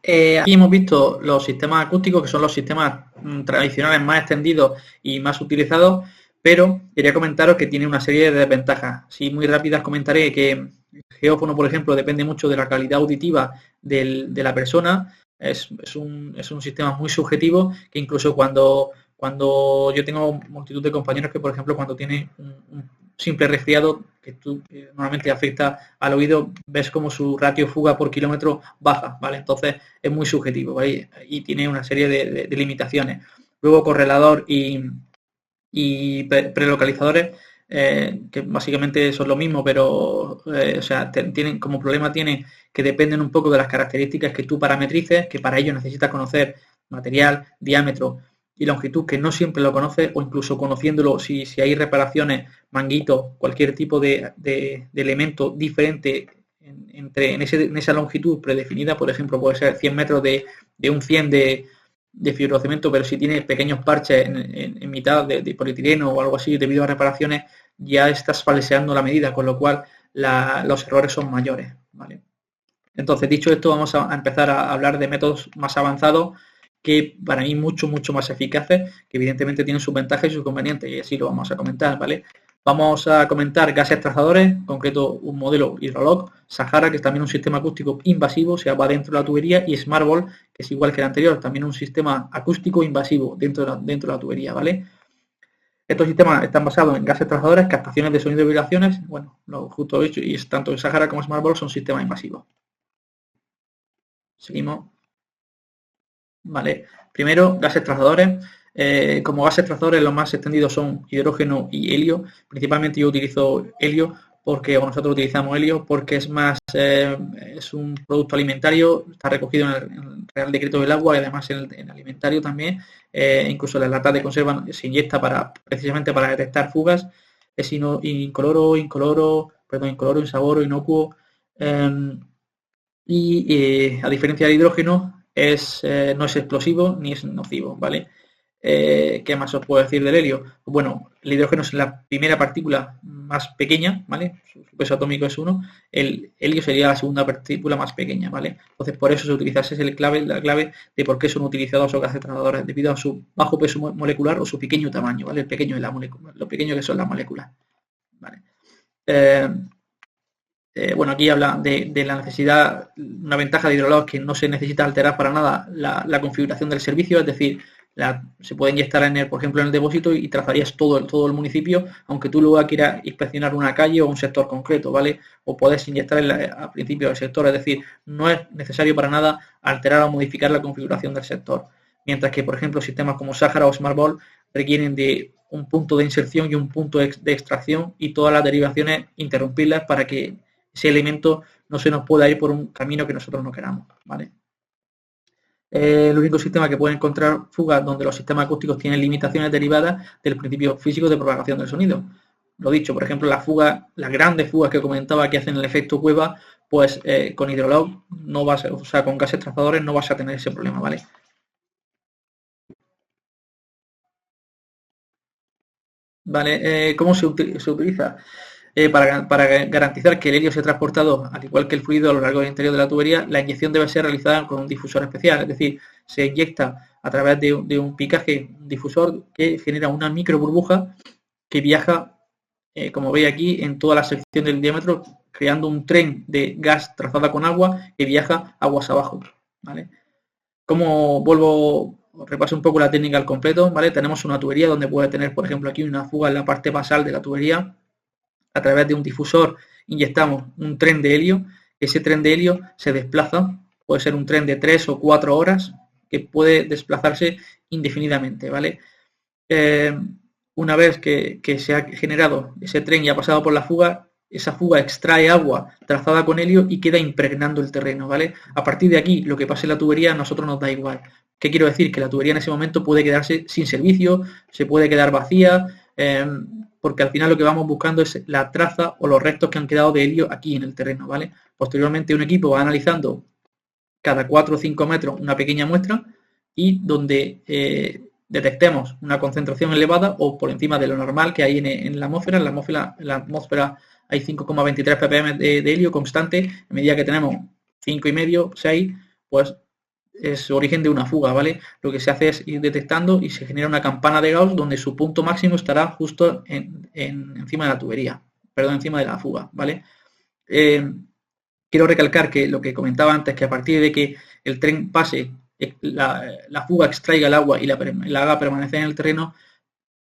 Aquí hemos visto los sistemas acústicos, que son los sistemas tradicionales más extendidos y más utilizados, pero quería comentaros que tiene una serie de desventajas. Si muy rápidas comentaré que el geófono, por ejemplo, depende mucho de la calidad auditiva de la persona. Es un sistema muy subjetivo que incluso cuando yo tengo multitud de compañeros que, por ejemplo, cuando tienen un simple resfriado que normalmente afecta al oído, ves como su ratio fuga por kilómetro baja, ¿vale? Entonces es muy subjetivo, ¿vale? Y tiene una serie de limitaciones. Luego correlador y prelocalizadores, que básicamente son lo mismo, pero o sea, tienen como problema tienen que dependen un poco de las características que tú parametrices, que para ello necesitas conocer material, diámetro y longitud, que no siempre lo conoces, o incluso conociéndolo, si hay reparaciones, manguitos, cualquier tipo de elemento diferente en esa longitud predefinida, por ejemplo, puede ser 100 metros de un 100 de fibrocemento, pero si tiene pequeños parches en mitad de polietileno o algo así debido a reparaciones, ya estás falseando la medida, con lo cual los errores son mayores, ¿vale? Entonces, dicho esto, vamos a empezar a hablar de métodos más avanzados que para mí mucho más eficaces, que evidentemente tienen sus ventajas y sus inconvenientes, y así lo vamos a comentar, ¿vale? Vamos a comentar gases trazadores, en concreto un modelo Hydrolog, Sahara, que es también un sistema acústico invasivo, o sea, va dentro de la tubería, y Smartball, que es igual que el anterior, también un sistema acústico invasivo dentro de la tubería, ¿vale? Estos sistemas están basados en gases trazadores, captaciones de sonido y vibraciones, bueno, lo justo dicho, y tanto en Sahara como Smartball son sistemas invasivos. Seguimos. Vale. Primero, gases trazadores. Como gases trazadores los más extendidos son hidrógeno y helio. Principalmente yo utilizo helio nosotros utilizamos helio porque es un producto alimentario, está recogido en el Real Decreto del Agua y además en el alimentario también. Incluso las latas de conserva se inyecta precisamente para detectar fugas. Es incoloro, insaboro, inocuo. A diferencia del hidrógeno, no es explosivo ni es nocivo, ¿vale? ¿Qué más os puedo decir del helio? Bueno, el hidrógeno es la primera partícula más pequeña, ¿vale? Su peso atómico es 1. El helio sería la segunda partícula más pequeña, ¿vale? Entonces, por eso se utiliza, esa es la clave de por qué son utilizados los gases trazadores, debido a su bajo peso molecular o su pequeño tamaño, ¿vale? El pequeño de la molécula, lo pequeño que son las moléculas, ¿vale? Bueno, aquí habla de la necesidad, una ventaja de Hydrolog que no se necesita alterar para nada la configuración del servicio, es decir, se puede inyectar por ejemplo, en el depósito y trazarías todo el municipio, aunque tú luego quieras inspeccionar una calle o un sector concreto, ¿vale? O puedes inyectar al principio del sector, es decir, no es necesario para nada alterar o modificar la configuración del sector. Mientras que, por ejemplo, sistemas como Sahara o Smartball requieren de un punto de inserción y un punto de extracción y todas las derivaciones interrumpirlas para que ese elemento no se nos pueda ir por un camino que nosotros no queramos, ¿vale? El único sistema que puede encontrar fugas donde los sistemas acústicos tienen limitaciones derivadas del principio físico de propagación del sonido. Lo dicho, por ejemplo, las grandes fugas que comentaba que hacen el efecto cueva, pues con Hydrolog no vas, o sea, con gases trazadores no vas a tener ese problema, ¿vale? ¿Vale? ¿Cómo se utiliza? Para garantizar que el helio sea transportado, al igual que el fluido, a lo largo del interior de la tubería, la inyección debe ser realizada con un difusor especial, es decir, se inyecta a través de un picaje, un difusor que genera una micro burbuja que viaja, como veis aquí, en toda la sección del diámetro, creando un tren de gas trazada con agua que viaja aguas abajo, ¿vale? Como repaso un poco la técnica al completo, ¿vale? Tenemos una tubería donde puede tener, por ejemplo, aquí una fuga en la parte basal de la tubería. A través de un difusor inyectamos un tren de helio. Ese tren de helio se desplaza, puede ser un tren de 3 o 4 horas que puede desplazarse indefinidamente, ¿vale? Una vez que se ha generado ese tren y ha pasado por la fuga, esa fuga extrae agua trazada con helio y queda impregnando el terreno, ¿vale? A partir de aquí, lo que pase en la tubería a nosotros nos da igual. ¿Qué quiero decir? Que la tubería en ese momento puede quedarse sin servicio, se puede quedar vacía, porque al final lo que vamos buscando es la traza o los restos que han quedado de helio aquí en el terreno, ¿vale? Posteriormente un equipo va analizando cada 4 o 5 metros una pequeña muestra y donde detectemos una concentración elevada o por encima de lo normal que hay en la atmósfera. En la atmósfera hay 5,23 ppm de helio constante. A medida que tenemos 5,5, 6, pues es origen de una fuga, ¿vale? Lo que se hace es ir detectando y se genera una campana de Gauss donde su punto máximo estará justo encima de la tubería, perdón, encima de la fuga, ¿vale? Quiero recalcar que lo que comentaba antes, que a partir de que el tren pase, la fuga extraiga el agua y la haga permanecer en el terreno,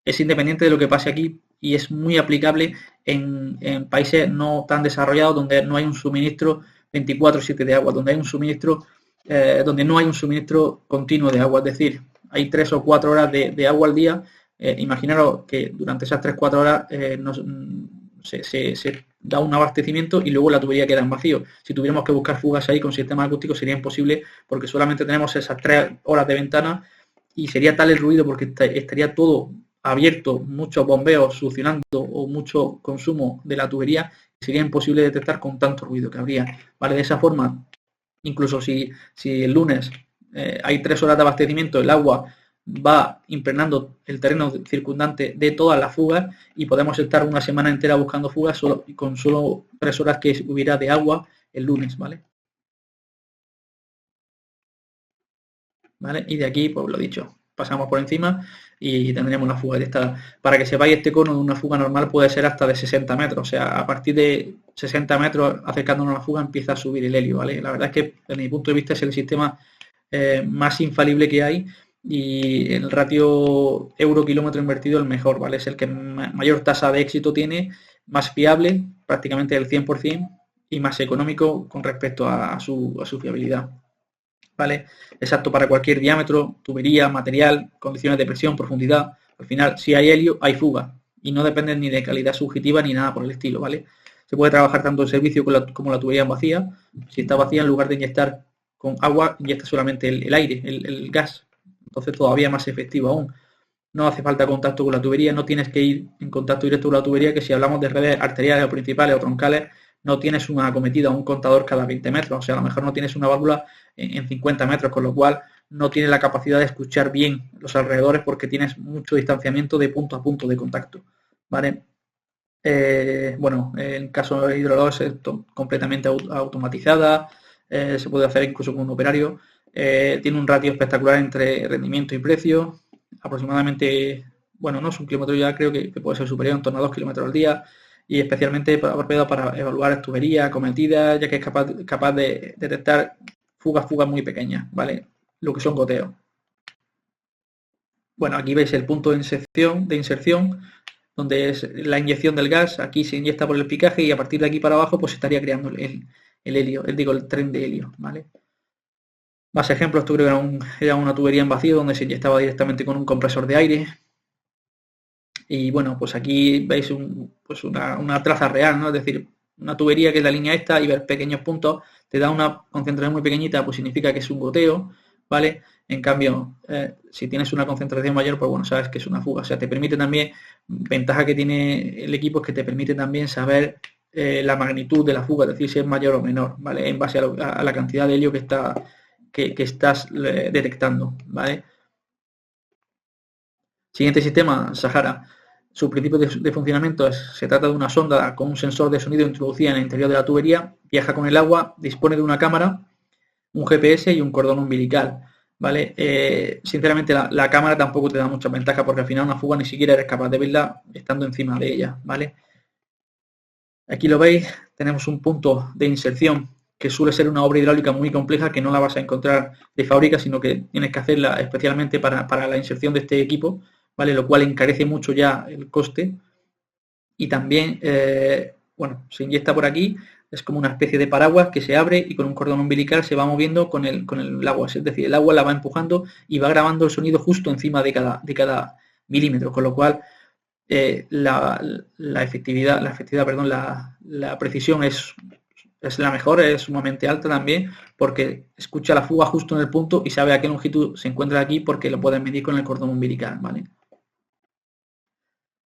es independiente de lo que pase aquí y es muy aplicable en países no tan desarrollados donde no hay un suministro 24/7 de agua, donde hay un suministro donde no hay un suministro continuo de agua, es decir, hay 3 o 4 horas de agua al día. Imaginaros que durante esas 3 o 4 horas se da un abastecimiento y luego la tubería queda en vacío. Si tuviéramos que buscar fugas ahí con sistemas acústicos sería imposible porque solamente tenemos esas 3 horas de ventana y sería tal el ruido porque estaría todo abierto, muchos bombeos succionando o mucho consumo de la tubería, sería imposible detectar con tanto ruido que habría. ¿Vale? De esa forma, incluso si el lunes hay 3 horas de abastecimiento, el agua va impregnando el terreno circundante de todas las fugas y podemos estar una semana entera buscando fugas con solo 3 horas que hubiera de agua el lunes, ¿vale? ¿Vale? Y de aquí, pues lo dicho, pasamos por encima y tendremos la fuga detectada. Para que sepáis, este cono de una fuga normal puede ser hasta de 60 metros, o sea, a partir de 60 metros acercándonos a la fuga empieza a subir el helio, ¿vale? La verdad es que desde mi punto de vista es el sistema más infalible que hay y el ratio euro-kilómetro invertido el mejor, ¿vale? Es el que mayor tasa de éxito tiene, más fiable, prácticamente el 100%, y más económico con respecto a su fiabilidad. ¿Vale? Es apto para cualquier diámetro, tubería, material, condiciones de presión, profundidad. Al final, si hay helio, hay fuga. Y no depende ni de calidad subjetiva ni nada por el estilo, ¿vale? Se puede trabajar tanto el servicio como la tubería en vacía. Si está vacía, en lugar de inyectar con agua, inyecta solamente el aire, el gas. Entonces todavía más efectivo aún. No hace falta contacto con la tubería, no tienes que ir en contacto directo con la tubería, que si hablamos de redes arteriales o principales o troncales, no tienes una acometida o un contador cada 20 metros, o sea, a lo mejor no tienes una válvula en 50 metros, con lo cual no tienes la capacidad de escuchar bien los alrededores porque tienes mucho distanciamiento de punto a punto de contacto, ¿vale? Bueno, en caso de hidrologos es completamente automatizada, se puede hacer incluso con un operario, tiene un ratio espectacular entre rendimiento y precio, aproximadamente, bueno, no es 1 kilómetro ya, creo que puede ser superior, en torno a 2 kilómetros al día, y especialmente apropiado para evaluar tuberías cometidas, ya que es capaz de detectar fugas muy pequeñas, ¿vale? Lo que son goteos. Bueno, aquí veis el punto de inserción, donde es la inyección del gas, aquí se inyecta por el picaje y a partir de aquí para abajo pues estaría creando el helio, el tren de helio, ¿vale? Más ejemplos, esto creo que era una tubería en vacío donde se inyectaba directamente con un compresor de aire. Y bueno, pues aquí veis pues una traza real, ¿no? Es decir, una tubería que es la línea esta y ver pequeños puntos, te da una concentración muy pequeñita, pues significa que es un goteo, ¿vale? En cambio, si tienes una concentración mayor, pues bueno, sabes que es una fuga. O sea, te permite también, ventaja que tiene el equipo es que te permite también saber la magnitud de la fuga, es decir, si es mayor o menor, ¿vale? En base a la cantidad de helio que estás detectando, ¿vale? Siguiente sistema, Sahara. Su principio de funcionamiento se trata de una sonda con un sensor de sonido introducida en el interior de la tubería, viaja con el agua, dispone de una cámara, un GPS y un cordón umbilical, ¿vale? Sinceramente la cámara tampoco te da mucha ventaja porque al final una fuga ni siquiera eres capaz de verla estando encima de ella, ¿vale? Aquí lo veis, tenemos un punto de inserción que suele ser una obra hidráulica muy compleja que no la vas a encontrar de fábrica, sino que tienes que hacerla especialmente para la inserción de este equipo, ¿vale? Lo cual encarece mucho ya el coste. Y también, bueno, se inyecta por aquí, es como una especie de paraguas que se abre y con un cordón umbilical se va moviendo con el agua. Es decir, el agua la va empujando y va grabando el sonido justo encima de cada milímetro, con lo cual la efectividad, perdón, la precisión es la mejor, es sumamente alta también, porque escucha la fuga justo en el punto y sabe a qué longitud se encuentra aquí porque lo pueden medir con el cordón umbilical, ¿vale?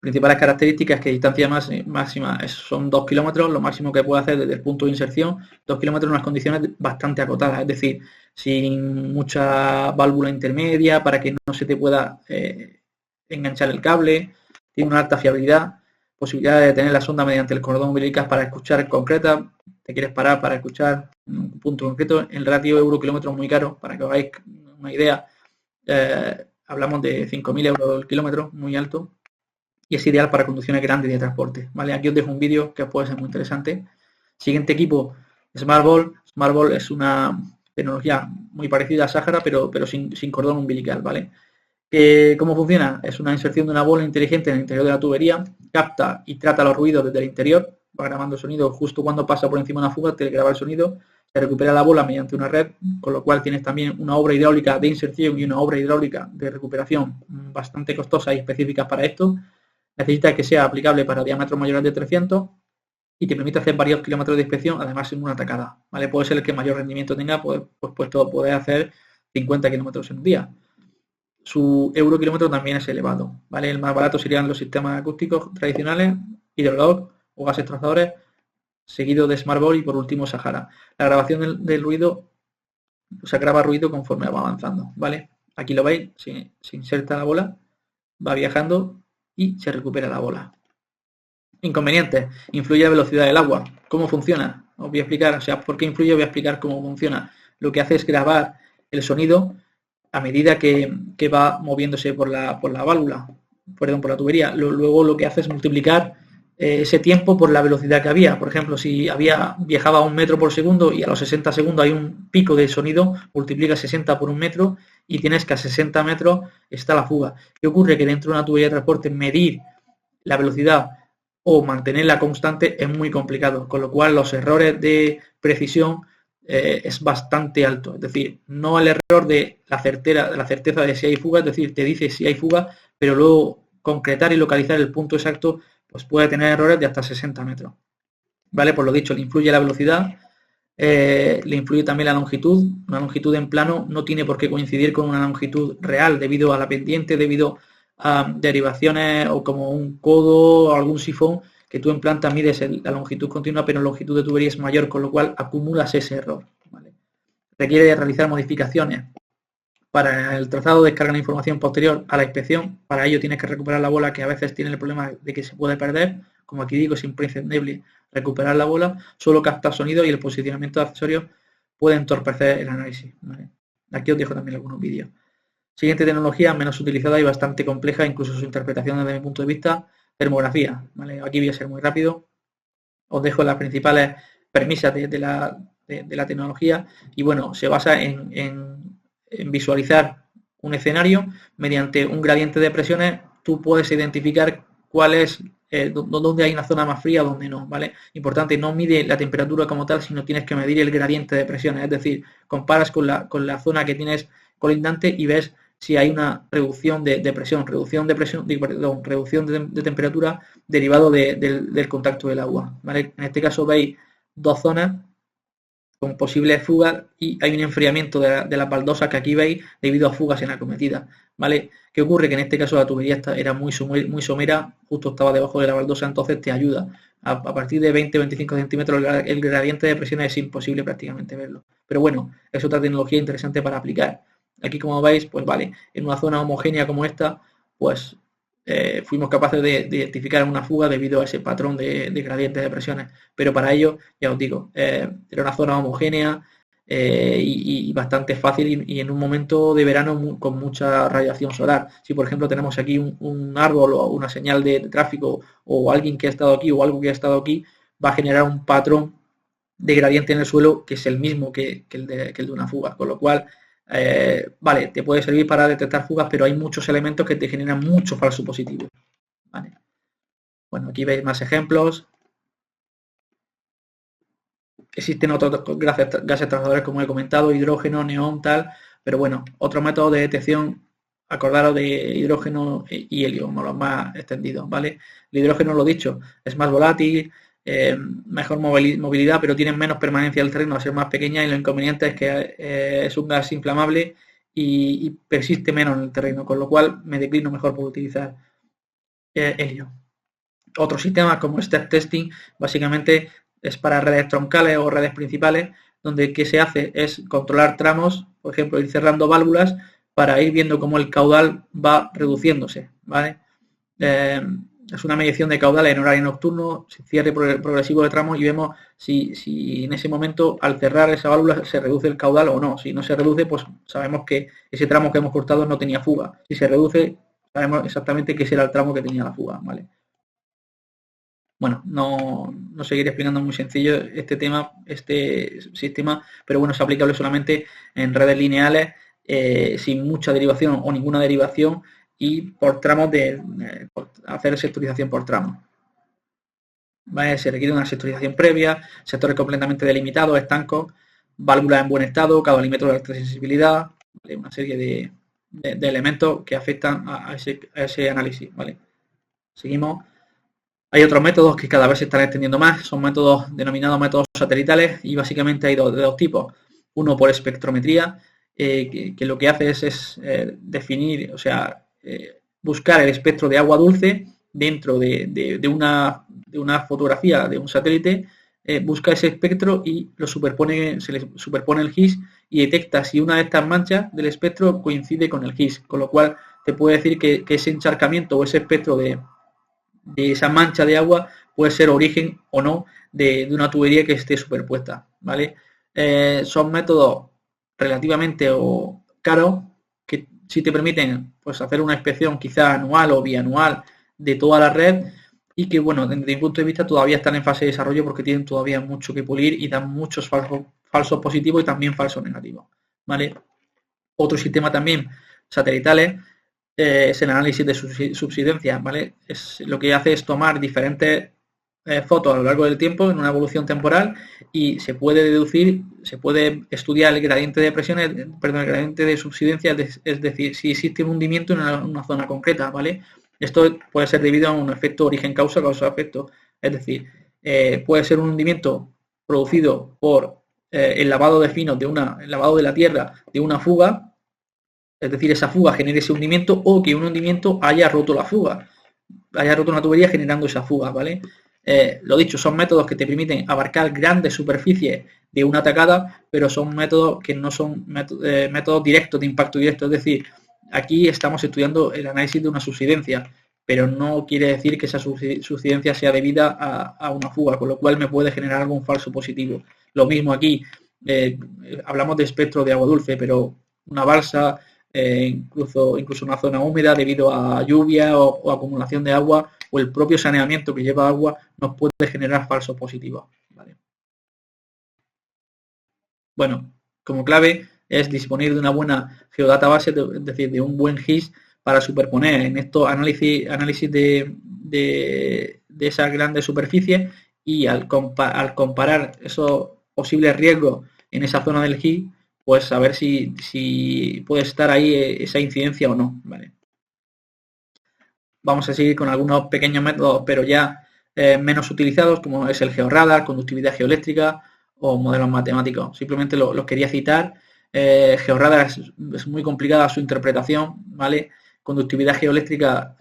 Principales características que distancia máxima son 2 kilómetros, lo máximo que puede hacer desde el punto de inserción, 2 kilómetros en unas condiciones bastante acotadas, es decir, sin mucha válvula intermedia para que no se te pueda enganchar el cable, tiene una alta fiabilidad, posibilidad de tener la sonda mediante el cordón umbilical para escuchar concreta, te quieres parar para escuchar un punto concreto, el ratio euro-kilómetro es muy caro, para que os hagáis una idea, hablamos de 5.000 euros el kilómetro, muy alto, y es ideal para conducciones grandes de transporte, ¿vale? Aquí os dejo un vídeo que os puede ser muy interesante. Siguiente equipo, SmartBall. SmartBall es una tecnología muy parecida a Sahara, pero sin cordón umbilical, ¿vale? ¿Cómo funciona? Es una inserción de una bola inteligente en el interior de la tubería, capta y trata los ruidos desde el interior, va grabando el sonido justo cuando pasa por encima de una fuga, te graba el sonido, se recupera la bola mediante una red, con lo cual tienes también una obra hidráulica de inserción y una obra hidráulica de recuperación bastante costosa y específicas para esto. Necesitas que sea aplicable para diámetros mayores de 300 y te permite hacer varios kilómetros de inspección, además en una tacada, ¿vale? Puede ser el que mayor rendimiento tenga, pues puedes hacer 50 kilómetros en un día. Su euro kilómetro también es elevado, ¿vale? El más barato serían los sistemas acústicos tradicionales, Hydrolog o gases trazadores, seguido de SmartBall y por último Sahara. La grabación del ruido, o sea, graba ruido conforme va avanzando, ¿vale? Aquí lo veis, se inserta la bola, va viajando y se recupera la bola. Inconvenientes, influye la velocidad del agua. ¿Cómo funciona? Os voy a explicar, o sea, por qué influye, voy a explicar cómo funciona. Lo que hace es grabar el sonido a medida que va moviéndose por la válvula, perdón, por la tubería. Luego lo que hace es multiplicar ese tiempo por la velocidad que había. Por ejemplo, si viajaba a 1 metro por segundo y a los 60 segundos hay un pico de sonido, multiplica 60 por 1 metro y tienes que a 60 metros está la fuga. ¿Qué ocurre? Que dentro de una tubería de transporte medir la velocidad o mantenerla constante es muy complicado, con lo cual los errores de precisión es bastante alto. Es decir, no el error de la certeza de si hay fuga, es decir, te dice si hay fuga, pero luego concretar y localizar el punto exacto, pues puede tener errores de hasta 60 metros. ¿Vale? Por lo dicho, le influye la velocidad, le influye también la longitud. Una longitud en plano no tiene por qué coincidir con una longitud real debido a la pendiente, debido a derivaciones o como un codo o algún sifón que tú en planta mides la longitud continua, pero la longitud de tubería es mayor, con lo cual acumulas ese error, ¿vale? Requiere realizar modificaciones para el trazado, descarga la información posterior a la inspección. Para ello tienes que recuperar la bola, que a veces tiene el problema de que se puede perder. Como aquí digo, es imprescindible recuperar la bola. Solo capta sonido y el posicionamiento de accesorios puede entorpecer el análisis, ¿vale? Aquí os dejo también algunos vídeos. Siguiente tecnología, menos utilizada y bastante compleja, incluso su interpretación desde mi punto de vista, termografía, ¿vale? Aquí voy a ser muy rápido. Os dejo las principales premisas de la tecnología y bueno, se basa en visualizar un escenario mediante un gradiente de presiones. Tú puedes identificar cuál es, dónde hay una zona más fría o dónde no, ¿vale? Importante, no mide la temperatura como tal, sino tienes que medir el gradiente de presiones, es decir, comparas con la zona que tienes colindante y ves si hay una reducción de presión, reducción de temperatura derivado del contacto del agua, ¿vale? En este caso veis dos zonas con posibles fugas y hay un enfriamiento de las baldosas que aquí veis debido a fugas en acometida, ¿vale? ¿Qué ocurre? Que en este caso la tubería era muy somera, justo estaba debajo de la baldosa, entonces te ayuda. A partir de 20-25 centímetros el gradiente de presión es imposible prácticamente verlo. Pero bueno, es otra tecnología interesante para aplicar. Aquí, como veis, pues vale, en una zona homogénea como esta, pues fuimos capaces de identificar una fuga debido a ese patrón de gradientes de presiones. Pero para ello, ya os digo, era una zona homogénea y bastante fácil y en un momento de verano con mucha radiación solar. Si, por ejemplo, tenemos aquí un árbol o una señal de tráfico o alguien que ha estado aquí o algo que ha estado aquí, va a generar un patrón de gradiente en el suelo que es el mismo que el de una fuga, con lo cual vale, te puede servir para detectar fugas, pero hay muchos elementos que te generan mucho falso positivo, ¿vale? Bueno, aquí veis más ejemplos. Existen otros gases trazadores, como he comentado, hidrógeno, neón, tal, pero bueno, otro método de detección, acordaros de hidrógeno y helio, como los más extendidos, ¿vale? El hidrógeno, lo dicho, es más volátil, mejor movilidad, pero tiene menos permanencia del terreno al ser más pequeña, y lo inconveniente es que es un gas inflamable y persiste menos en el terreno, con lo cual me declino mejor por utilizar helio. Otros sistemas como step testing básicamente es para redes troncales o redes principales, donde ¿qué se hace? Es controlar tramos, por ejemplo, ir cerrando válvulas para ir viendo cómo el caudal va reduciéndose, ¿vale? es una medición de caudales en horario nocturno, cierre progresivo de tramos y vemos si en ese momento al cerrar esa válvula se reduce el caudal o no. Si no se reduce, pues sabemos que ese tramo que hemos cortado no tenía fuga. Si se reduce, sabemos exactamente que ese era el tramo que tenía la fuga, ¿vale? Bueno, no seguiré explicando muy sencillo este tema, este sistema, pero bueno, es aplicable solamente en redes lineales sin mucha derivación o ninguna derivación y por tramos por hacer sectorización por tramos. ¿Vale? Se requiere una sectorización previa, sectores completamente delimitados, estancos, válvulas en buen estado, caudalímetro de alta sensibilidad, ¿vale? Una serie de elementos que afectan a ese análisis, ¿vale? Seguimos. Hay otros métodos que cada vez se están extendiendo más, son métodos denominados métodos satelitales y básicamente hay de dos tipos. Uno por espectrometría, que lo que hace es definir, o sea, buscar el espectro de agua dulce dentro de una fotografía de un satélite, busca ese espectro y se le superpone el GIS y detecta si una de estas manchas del espectro coincide con el GIS, con lo cual te puede decir que ese encharcamiento o ese espectro de esa mancha de agua puede ser origen o no de una tubería que esté superpuesta, ¿vale? Son métodos relativamente caros que sí te permiten pues hacer una inspección quizá anual o bianual de toda la red y que, bueno, desde mi punto de vista todavía están en fase de desarrollo porque tienen todavía mucho que pulir y dan muchos falsos positivos y también falsos negativos, ¿vale? Otro sistema también satelitales es el análisis de subsidencia, ¿vale? Lo que hace es tomar diferentes fotos a lo largo del tiempo en una evolución temporal y se puede deducir, se puede estudiar el gradiente de presiones, perdón, el gradiente de subsidencia, es decir, si existe un hundimiento en una zona concreta, ¿vale? Esto puede ser debido a un efecto origen-causa, causa-efecto, es decir, puede ser un hundimiento producido por el lavado de finos el lavado de la tierra de una fuga, es decir, esa fuga genere ese hundimiento o que un hundimiento haya roto la fuga, haya roto una tubería generando esa fuga, ¿vale? Lo dicho, son métodos que te permiten abarcar grandes superficies de una tacada, pero son métodos que no son métodos directos de impacto directo, es decir, aquí estamos estudiando el análisis de una subsidencia, pero no quiere decir que esa subsidencia sea debida a una fuga, con lo cual me puede generar algún falso positivo. Lo mismo aquí, hablamos de espectro de agua dulce, pero una balsa, incluso una zona húmeda debido a lluvia o acumulación de agua o el propio saneamiento que lleva agua nos puede generar falsos positivos, ¿vale? Bueno, como clave es disponer de una buena geodatabase, es decir, de un buen GIS para superponer en estos análisis de esas grandes superficies y al comparar esos posibles riesgos en esa zona del GIS, pues saber si puede estar ahí esa incidencia o no, ¿vale? Vamos a seguir con algunos pequeños métodos, pero ya menos utilizados, como es el georradar, conductividad geoeléctrica o modelos matemáticos. Simplemente los quería citar. Georradar es muy complicada su interpretación, ¿vale? Conductividad geoeléctrica,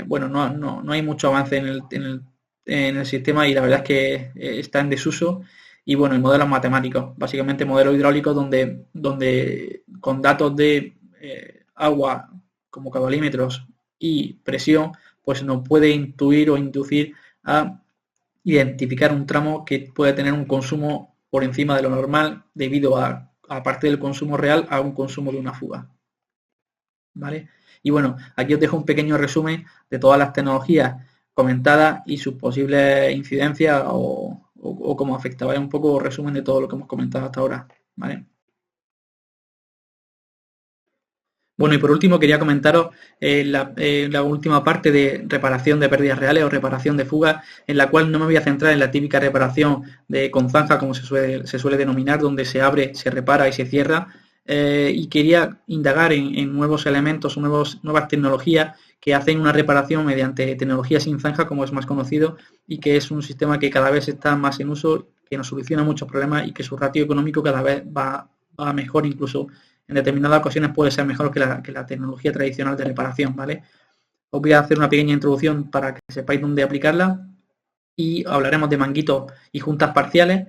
bueno, no hay mucho avance en el sistema y la verdad es que está en desuso. Y bueno, y modelos matemáticos, básicamente modelos hidráulicos donde con datos de agua como caudalímetros y presión, pues nos puede intuir o inducir a identificar un tramo que puede tener un consumo por encima de lo normal debido aparte del consumo real, a un consumo de una fuga, ¿vale? Y bueno, aquí os dejo un pequeño resumen de todas las tecnologías comentadas y sus posibles incidencias o cómo afectaba, un poco resumen de todo lo que hemos comentado hasta ahora, ¿vale? Bueno, y por último quería comentaros la última parte de reparación de pérdidas reales o reparación de fugas, en la cual no me voy a centrar en la típica reparación con zanja, como se suele denominar, donde se abre, se repara y se cierra, y quería indagar en nuevos elementos, nuevas tecnologías que hacen una reparación mediante tecnología sin zanja, como es más conocido, y que es un sistema que cada vez está más en uso, que nos soluciona muchos problemas y que su ratio económico cada vez va mejor, incluso en determinadas ocasiones puede ser mejor que la tecnología tradicional de reparación, ¿vale? Os voy a hacer una pequeña introducción para que sepáis dónde aplicarla y hablaremos de manguitos y juntas parciales,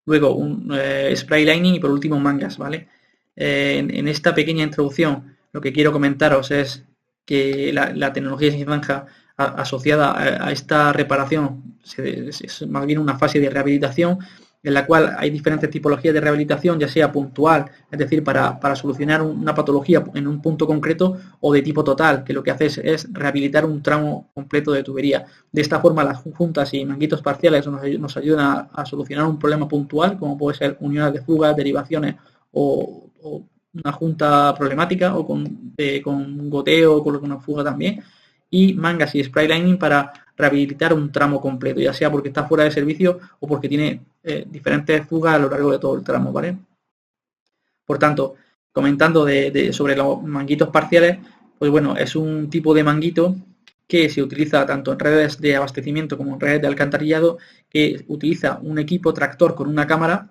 luego un spray lining y por último mangas, ¿vale? En esta pequeña introducción lo que quiero comentaros es que la tecnología sin zanja asociada a esta reparación es más bien una fase de rehabilitación en la cual hay diferentes tipologías de rehabilitación, ya sea puntual, es decir, para solucionar una patología en un punto concreto, o de tipo total, que lo que hace es rehabilitar un tramo completo de tubería. De esta forma, las juntas y manguitos parciales nos ayudan a solucionar un problema puntual, como puede ser uniones de fugas, derivaciones o una junta problemática, o con goteo o con una fuga también, y mangas y spray lining para rehabilitar un tramo completo, ya sea porque está fuera de servicio o porque tiene diferentes fugas a lo largo de todo el tramo, ¿vale? Por tanto, comentando sobre los manguitos parciales, pues bueno, es un tipo de manguito que se utiliza tanto en redes de abastecimiento como en redes de alcantarillado, que utiliza un equipo tractor con una cámara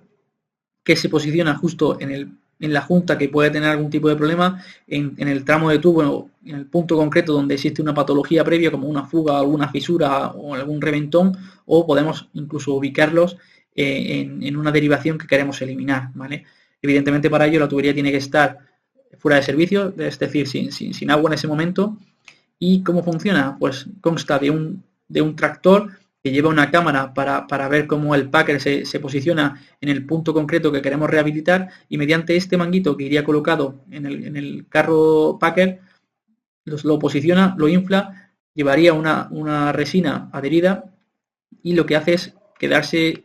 que se posiciona justo en la junta que puede tener algún tipo de problema, en el tramo de tubo, en el punto concreto donde existe una patología previa, como una fuga, alguna fisura o algún reventón, o podemos incluso ubicarlos en una derivación que queremos eliminar, ¿vale? Evidentemente, para ello la tubería tiene que estar fuera de servicio, es decir, sin agua en ese momento. ¿Y cómo funciona? Pues consta de un tractor que lleva una cámara para ver cómo el packer se posiciona en el punto concreto que queremos rehabilitar, y mediante este manguito que iría colocado en el carro packer, lo posiciona, lo infla, llevaría una resina adherida, y lo que hace es quedarse,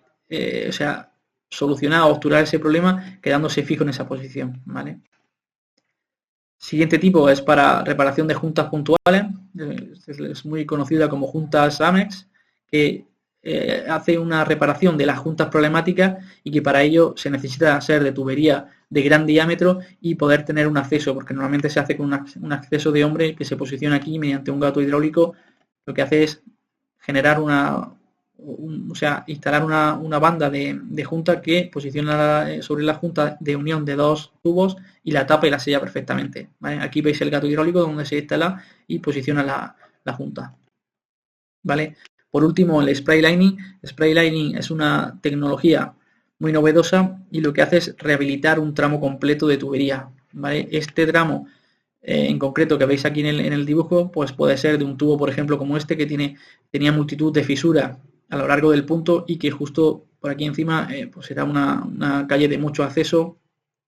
solucionar o obturar ese problema quedándose fijo en esa posición, ¿vale? Siguiente tipo es para reparación de juntas puntuales, es muy conocida como juntas Amex, que hace una reparación de las juntas problemáticas, y que para ello se necesita ser de tubería de gran diámetro y poder tener un acceso, porque normalmente se hace con un acceso de hombre que se posiciona aquí mediante un gato hidráulico. Lo que hace es generar instalar una banda de junta que posiciona sobre la junta de unión de dos tubos, y la tapa y la sella perfectamente, ¿vale? Aquí veis el gato hidráulico donde se instala y posiciona la junta, ¿vale? Por último, el spray lining. Spray lining es una tecnología muy novedosa, y lo que hace es rehabilitar un tramo completo de tubería, ¿vale? Este tramo en concreto que veis aquí en el dibujo, pues puede ser de un tubo, por ejemplo, como este, que tenía multitud de fisuras a lo largo del punto, y que justo por aquí encima pues era una calle de mucho acceso.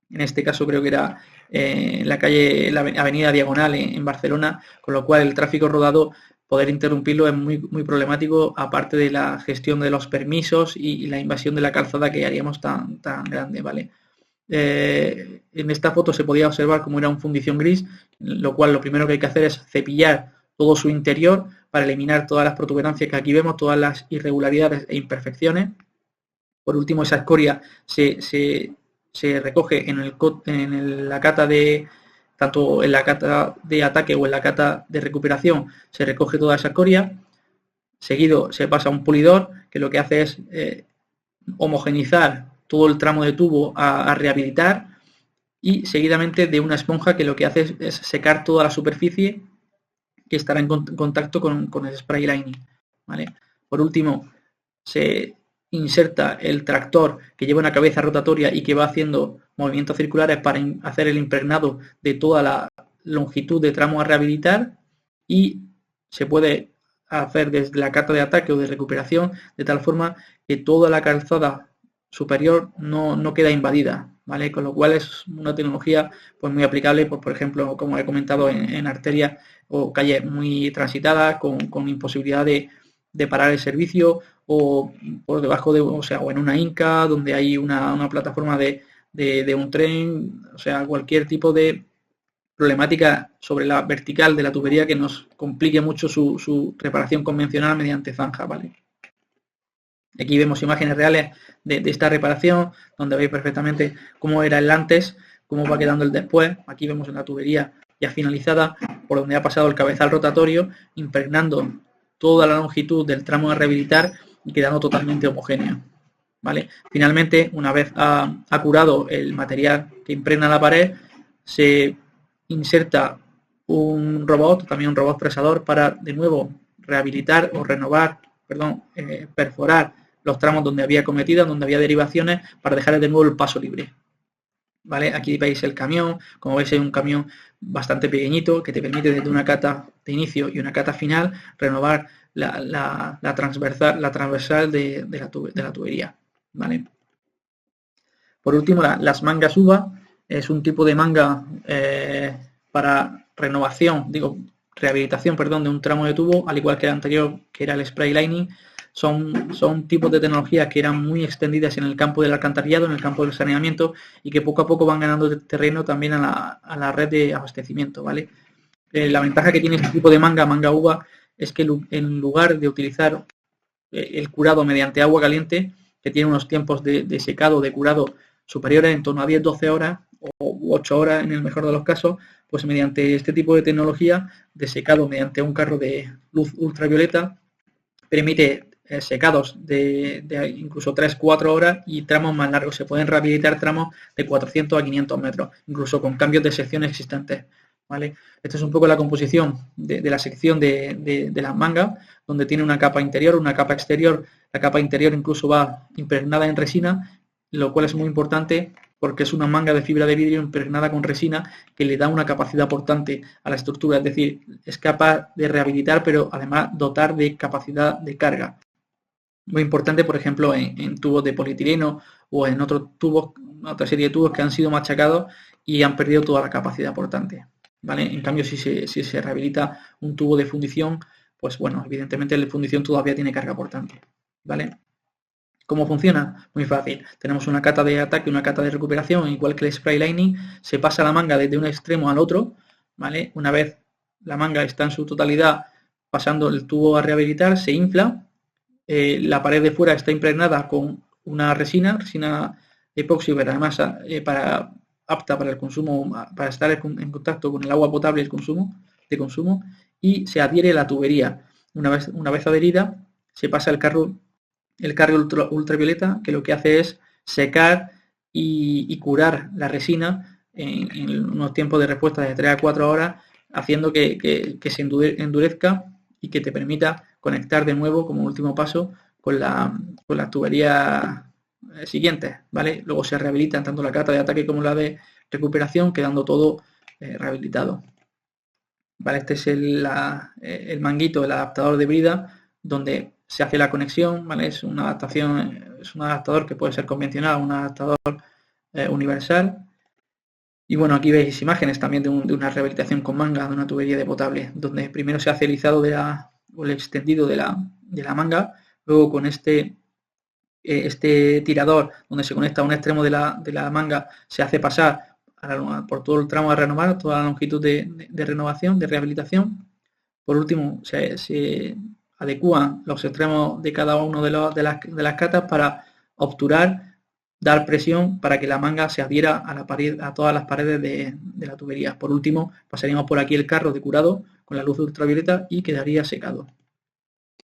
En este caso creo que era la avenida Diagonal en Barcelona, con lo cual el tráfico rodado, poder interrumpirlo es muy, muy problemático, aparte de la gestión de los permisos y la invasión de la calzada que haríamos tan grande, ¿vale? En esta foto se podía observar cómo era un fundición gris, lo cual lo primero que hay que hacer es cepillar todo su interior para eliminar todas las protuberancias que aquí vemos, todas las irregularidades e imperfecciones. Por último, esa escoria se recoge en la cata tanto en la cata de ataque o en la cata de recuperación, se recoge toda esa escoria. Seguido se pasa a un pulidor, que lo que hace es homogenizar todo el tramo de tubo a rehabilitar, y seguidamente de una esponja que lo que hace es secar toda la superficie que estará en contacto con el spray lining, ¿vale? Por último, se inserta el tractor, que lleva una cabeza rotatoria y que va haciendo movimientos circulares para hacer el impregnado de toda la longitud de tramo a rehabilitar, y se puede hacer desde la cata de ataque o de recuperación de tal forma que toda la calzada superior no queda invadida, ¿vale? Con lo cual es una tecnología pues muy aplicable, por ejemplo, como he comentado, en arterias o calles muy transitadas, con imposibilidad de parar el servicio, o por debajo o en una inca donde hay una plataforma de un tren, o sea, cualquier tipo de problemática sobre la vertical de la tubería que nos complique mucho su reparación convencional mediante zanja, ¿vale? Aquí vemos imágenes reales de esta reparación, donde veis perfectamente cómo era el antes, cómo va quedando el después. Aquí vemos en la tubería ya finalizada, por donde ha pasado el cabezal rotatorio, impregnando toda la longitud del tramo a rehabilitar y quedando totalmente homogéneo, ¿vale? Finalmente, una vez ha curado el material que impregna la pared, se inserta un robot, también un robot fresador, para de nuevo rehabilitar o perforar los tramos donde había cometidas, donde había derivaciones, para dejar de nuevo el paso libre. ¿vale? Aquí veis el camión, como veis es un camión bastante pequeñito que te permite desde una cata de inicio y una cata final renovar la transversal de la tubería, ¿vale? Por último, las mangas UVA es un tipo de manga para rehabilitación, perdón, de un tramo de tubo, al igual que el anterior, que era el spray lining. Son tipos de tecnologías que eran muy extendidas en el campo del alcantarillado, en el campo del saneamiento, y que poco a poco van ganando terreno también a la red de abastecimiento, ¿vale? La ventaja que tiene este tipo de manga UVA, es que en lugar de utilizar el curado mediante agua caliente, que tiene unos tiempos de secado, de curado superiores en torno a 10-12 horas o 8 horas en el mejor de los casos, pues mediante este tipo de tecnología de secado mediante un carro de luz ultravioleta permite secados de incluso 3-4 horas y tramos más largos. Se pueden rehabilitar tramos de 400 a 500 metros, incluso con cambios de sección existentes, ¿vale? Esta es un poco la composición de la sección de las mangas, donde tiene una capa interior, una capa exterior. La capa interior incluso va impregnada en resina, lo cual es muy importante porque es una manga de fibra de vidrio impregnada con resina que le da una capacidad portante a la estructura, es decir, es capaz de rehabilitar, pero además dotar de capacidad de carga. Muy importante, por ejemplo, en tubos de polietileno o en otros tubos, otra serie de tubos que han sido machacados y han perdido toda la capacidad portante, ¿vale? En cambio, si se rehabilita un tubo de fundición, pues bueno, evidentemente la fundición todavía tiene carga portante, ¿vale? ¿Cómo funciona? Muy fácil. Tenemos una cata de ataque y una cata de recuperación, igual que el spray lining. Se pasa la manga desde un extremo al otro, ¿vale? Una vez la manga está en su totalidad, pasando el tubo a rehabilitar, se infla. La pared de fuera está impregnada con una resina epoxi, pero además apta para el consumo, para estar en contacto con el agua potable de consumo, y se adhiere la tubería. Una vez adherida, se pasa el carro ultravioleta, que lo que hace es secar y curar la resina en unos tiempos de respuesta de 3 a 4 horas, haciendo que se endurezca y que te permita conectar de nuevo como último paso con las tuberías siguientes, ¿vale? Luego se rehabilitan tanto la cata de ataque como la de recuperación, quedando todo rehabilitado. ¿Vale? Este es el manguito, el adaptador de brida, donde se hace la conexión, ¿vale? Es una adaptación, es un adaptador que puede ser convencional, un adaptador universal. Y bueno, aquí veis imágenes también de una rehabilitación con manga de una tubería de potable, donde primero se hace el izado o el extendido de la manga, luego con este tirador donde se conecta a un extremo de la manga, se hace pasar por todo el tramo a renovar, toda la longitud de renovación, de rehabilitación. Por último, se adecúan los extremos de cada uno de las catas para obturar, dar presión para que la manga se adhiera a todas las paredes de la tubería. Por último, pasaríamos por aquí el carro de curado con la luz ultravioleta y quedaría secado,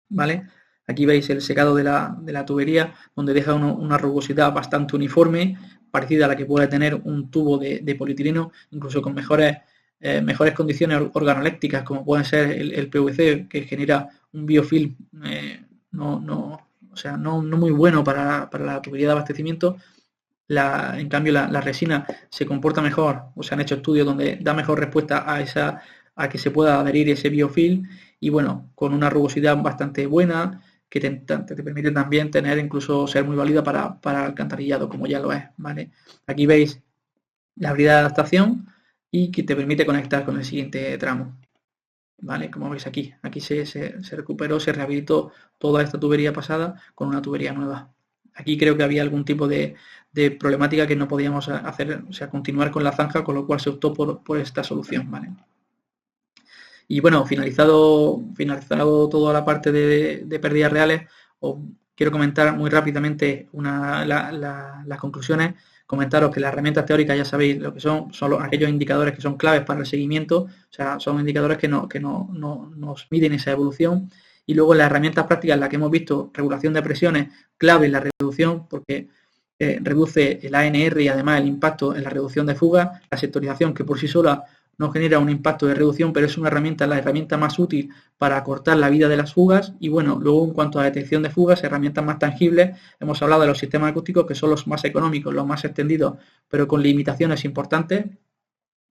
¿vale? Aquí veis el secado de la tubería, donde deja una rugosidad bastante uniforme, parecida a la que puede tener un tubo de polietileno, incluso con mejores condiciones organolépticas, como pueden ser el PVC, que genera un biofilm no muy bueno para la tubería de abastecimiento. En cambio, la resina se comporta mejor, o se han hecho estudios donde da mejor respuesta a que se pueda adherir ese biofilm, y bueno, con una rugosidad bastante buena, que te permite también incluso ser muy válida para alcantarillado, como ya lo es, ¿vale? Aquí veis la brida de adaptación y que te permite conectar con el siguiente tramo, ¿vale? Como veis aquí se recuperó, se rehabilitó toda esta tubería pasada con una tubería nueva. Aquí creo que había algún tipo de problemática que no podíamos hacer, o sea, continuar con la zanja, con lo cual se optó por esta solución, ¿vale? Y bueno, finalizado toda la parte de pérdidas reales, os quiero comentar muy rápidamente las conclusiones. Comentaros que las herramientas teóricas ya sabéis lo que son aquellos indicadores que son claves para el seguimiento, o sea, son indicadores que nos miden esa evolución. Y luego las herramientas prácticas, las que hemos visto, regulación de presiones, clave en la reducción, porque reduce el ANR y además el impacto en la reducción de fugas, la sectorización, que por sí sola no genera un impacto de reducción, pero es una herramienta, la herramienta más útil para acortar la vida de las fugas. Y bueno, luego en cuanto a detección de fugas, herramientas más tangibles, hemos hablado de los sistemas acústicos que son los más económicos, los más extendidos, pero con limitaciones importantes,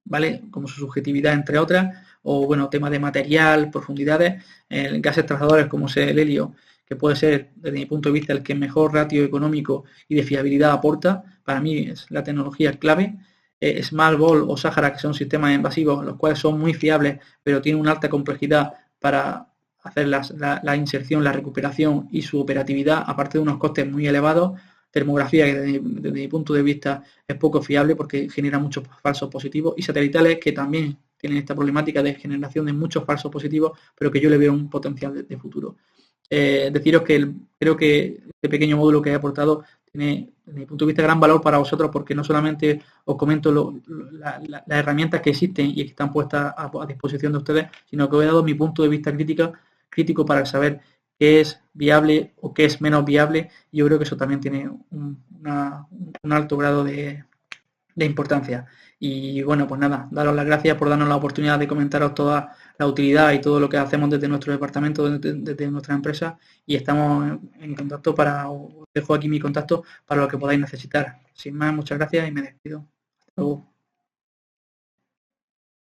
¿vale? Como su subjetividad, entre otras, o bueno, temas de material, profundidades, gases trazadores como es el helio, que puede ser, desde mi punto de vista, el que mejor ratio económico y de fiabilidad aporta. Para mí es la tecnología clave. Small Ball o Sahara, que son sistemas invasivos, los cuales son muy fiables, pero tienen una alta complejidad para hacer la inserción, la recuperación y su operatividad, aparte de unos costes muy elevados. Termografía, que desde mi punto de vista es poco fiable porque genera muchos falsos positivos, y satelitales, que también tienen esta problemática de generación de muchos falsos positivos, pero que yo le veo un potencial de futuro. Deciros que creo que este pequeño módulo que he aportado tiene, desde mi punto de vista, gran valor para vosotros, porque no solamente os comento las herramientas que existen y que están puestas a disposición de ustedes, sino que os he dado mi punto de vista crítico para saber qué es viable o qué es menos viable, y yo creo que eso también tiene un alto grado de importancia. Y bueno, pues nada, daros las gracias por darnos la oportunidad de comentaros toda la utilidad y todo lo que hacemos desde nuestro departamento, desde nuestra empresa, y estamos en contacto os dejo aquí mi contacto para lo que podáis necesitar. Sin más, muchas gracias y me despido. Hasta luego.